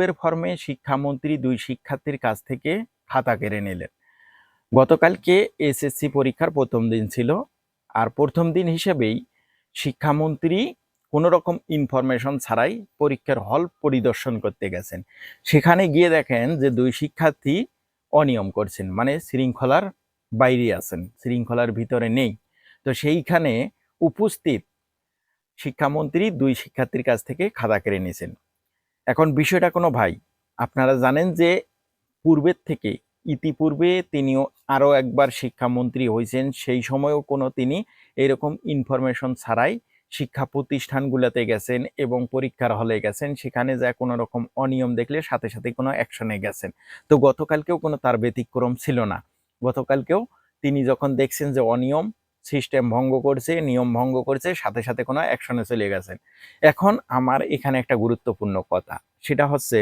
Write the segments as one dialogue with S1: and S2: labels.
S1: এর ফর্মে শিক্ষামন্ত্রী দুই শিক্ষার্থীর কাছ থেকে খাতা কেড়ে নিলেন। গতকালকে এসএসসি পরীক্ষার প্রথম দিন ছিল, আর প্রথম দিন হিসেবেই শিক্ষামন্ত্রী কোনো রকম ইনফরমেশন ছাড়াই পরীক্ষার হল পরিদর্শন করতে গেছেন। সেখানে গিয়ে দেখেন যে দুই শিক্ষার্থী অনিয়ম করছেন, মানে শৃঙ্খলার বাইরে আছেন, শৃঙ্খলার ভিতরে নেই। তো সেইখানে উপস্থিত শিক্ষামন্ত্রী দুই শিক্ষার্থীর কাছ থেকে খাতা কেড়ে নিয়েছেন। এখন বিষয়টা কোনো ভাই, আপনারা জানেন যে পূর্বের থেকে ইতিপূর্বে তিনিও আরও একবার শিক্ষামন্ত্রী হয়েছেন, সেই সময়ও কোনো তিনি এরকম ইনফরমেশন ছাড়াই শিক্ষা প্রতিষ্ঠানগুলোতে গেছেন এবং পরীক্ষার হলে গেছেন, সেখানে যা কোনো রকম অনিয়ম দেখলে সাথে সাথে কোনো অ্যাকশনে গেছেন। তো গতকালকেও কোনো তার ব্যতিক্রম ছিল না। গতকালকেও তিনি যখন দেখছেন যে অনিয়ম, সিস্টেম ভঙ্গ করছে, নিয়ম ভঙ্গ করছে, সাথে সাথে কোনো অ্যাকশনে চলে গেছেন। এখন আমার এখানে একটা গুরুত্বপূর্ণ কথা, সেটা হচ্ছে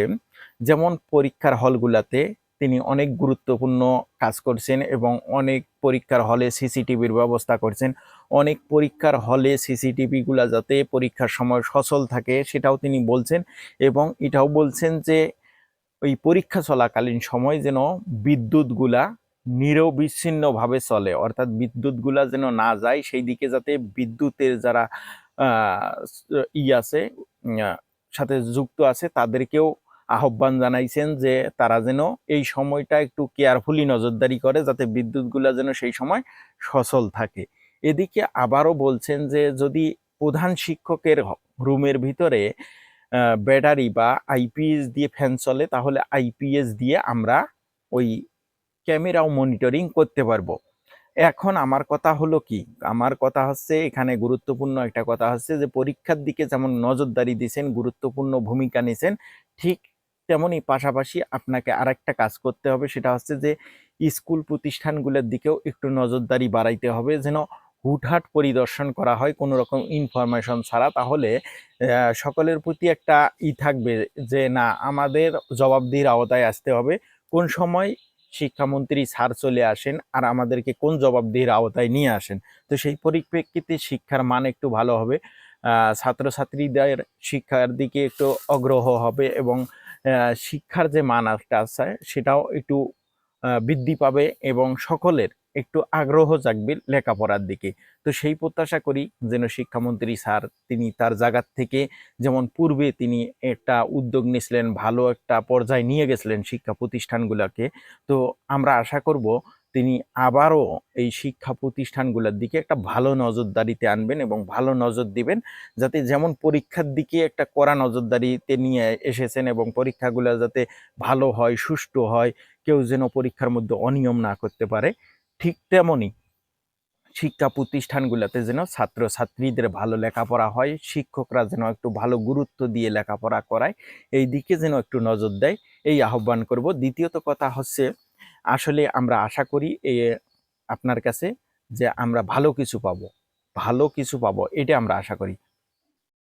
S1: যেমন পরীক্ষার হলগুলাতে তিনি অনেক গুরুত্বপূর্ণ কাজ করছেন এবং অনেক পরীক্ষার হলে সিসিটিভির ব্যবস্থা করছেন। অনেক পরীক্ষার হলে সিসিটিভিগুলা যাতে পরীক্ষার সময় সচল থাকে সেটাও তিনি বলছেন, এবং এটাও বলছেন যে ওই পরীক্ষা চলাকালীন সময় যেন বিদ্যুৎগুলা নিরবিচ্ছিন্নভাবে চলে, অর্থাৎ বিদ্যুৎগুলা যেন না যায়, সেই দিকে যাতে বিদ্যুতের যারা আছে সাথে যুক্ত আছে তাদেরকেও আহ্বান জানাইছেন যে তারা যেন এই সময়টা একটু কেয়ারফুলি নজরদারি করে, যাতে বিদ্যুৎগুলা যেন সেই সময় সচল থাকে। এদিকে আবারও বলছেন যে যদি প্রধান শিক্ষকের রুমের ভিতরে ব্যাটারি বা আইপিএস দিয়ে ফ্যান চলে, তাহলে আইপিএস দিয়ে আমরা ওই ক্যামেরাও মনিটরিং করতে পারবো। এখন আমার কথা হলো কি, আমার কথা হচ্ছে এখানে গুরুত্বপূর্ণ একটা কথা হচ্ছে যে পরীক্ষার দিকে যেমন নজরদারি দিয়েছেন, গুরুত্বপূর্ণ ভূমিকা নিয়েছেন, ঠিক তেমনই পাশাপাশি আপনাকে আরেকটা কাজ করতে হবে, সেটা হচ্ছে যে স্কুল প্রতিষ্ঠানগুলোর দিকেও একটু নজরদারি বাড়াইতে হবে, যেন হুটহাট পরিদর্শন করা হয় কোনো রকম ইনফরমেশন ছাড়া। তাহলে সকলের প্রতি একটা থাকবে যে না, আমাদের জবাবদিহির আওতায় আসতে হবে। কোন সময় শিক্ষামন্ত্রী স্যার চলে আসেন আর আমাদেরকে কোন জবাবদিহির আওতায় নিয়ে আসেন। তো সেই পরিপ্রেক্ষিতে শিক্ষার মান একটু ভালো হবে, ছাত্রছাত্রীদের শিক্ষার দিকে একটু আগ্রহ হবে এবং শিক্ষার যে মান একটা আছে সেটাও একটু বৃদ্ধি পাবে এবং সকলের একটু আগ্রহ জাগবে লেখাপড়ার দিকে। তো সেই প্রত্যাশা করি যেন শিক্ষামন্ত্রী স্যার তিনি তার জায়গার থেকে, যেমন পূর্বে তিনি একটা উদ্যোগ নিয়েছিলেন, ভালো একটা পর্যায়ে নিয়ে গেছিলেন শিক্ষা প্রতিষ্ঠানগুলোকে, তো আমরা আশা করব তিনি আবারও এই শিক্ষা প্রতিষ্ঠানগুলোর দিকে একটা ভালো নজরদারিতে আনবেন এবং ভালো নজর দিবেন, যাতে যেমন পরীক্ষার দিকে একটা কড়া নজরদারিতে নিয়ে এসেছেন এবং পরীক্ষাগুলো যাতে ভালো হয়, সুষ্ঠু হয়, কেউ যেন পরীক্ষার মধ্যে অনিয়ম না করতে পারে, ঠিক তেমনই শিক্ষা প্রতিষ্ঠানগুলোতে যেন ছাত্রছাত্রীদের ভালো লেখাপড়া হয়, শিক্ষকরা যেন একটু ভালো গুরুত্ব দিয়ে লেখাপড়া করায়, এই দিকে যেন একটু নজর দেয়, এই আহ্বান করব। দ্বিতীয়ত কথা হচ্ছে, আসলে আমরা আশা করি আপনার কাছে যে আমরা ভালো কিছু পাবো, ভালো কিছু পাবো, এটা আমরা আশা করি।